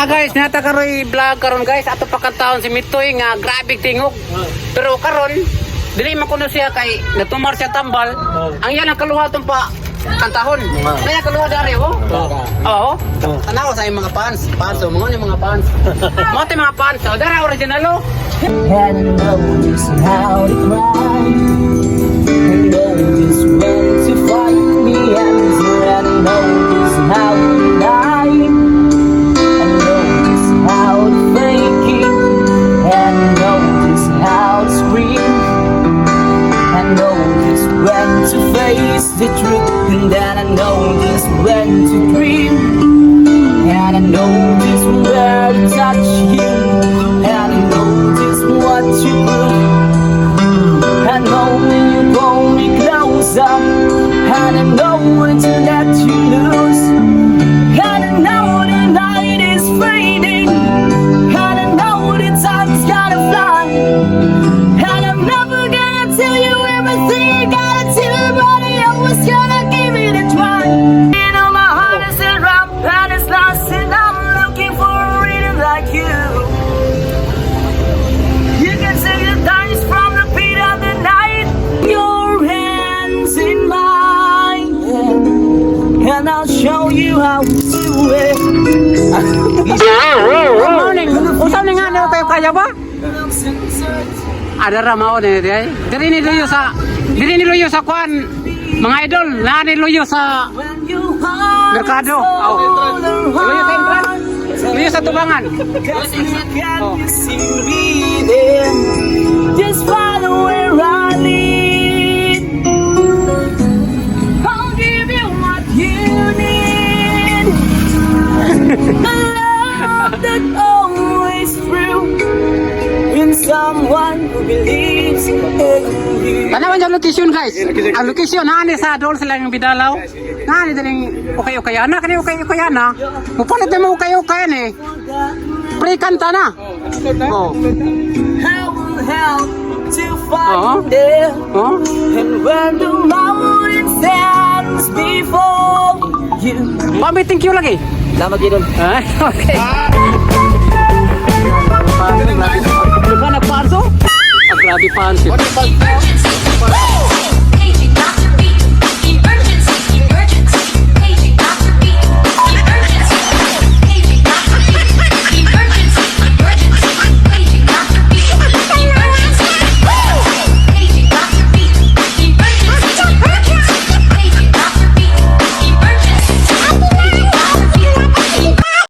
Guys, nata karoy vlog karon guys, ato pakataon si Mitoy nga grabe tingog. Pero karon dili man kuno siya kay natumar siya tambal. Ang yan ang kaluhatong pa kantahon. Kaya kaluha dari oh. Oo. Tanaw sa imong mga fans. Fans mo ni mga fans. Mo ti mga fans. Oh, dara original oh. And I know just how to cry. I know just when to fight the answer. And I know just how to lie. I know just how to fake it. And I know just how to scream. I know just when to face the truth. And then I know just when to dream. And I know just where to touch you. And I know just what to prove. I know when you pull me closer. And I know when to let you loose. And I know the night is fading. And I know the time's gonna fly. And I'm never gonna tell you everything you gotta tell me, but I always gonna give it a try. You know my heart is a rock and it's lost, and I'm looking for a rhythm like you. You can say the dice from the beat of the night. Your hands in mine, and I'll show you how to do it. Good morning. Usaw ni nga na tayo kaya ba? Ada ramao ni day. Diri ni luyo sa kwan. Mga idol, na ni luyo sa merkado. Oh. Luyo sa entrance. Luyo sa tubangan. Can you see me there? Just follow where I lead. I'll give you what you need. A love that always true. In someone who believes in you. Tanawan yung location guys. Ang location naani sa dol sila yung bidalaw. Naani daling okay ana kani okay ana. Mupalit mo okay ni. Pre kanta na. Oh. I will help to find them. And when the mountain stands before you. Mami, thank you lagi. Salamat Gidon. Okay. Di ba nagpanso? Ang grabe panso.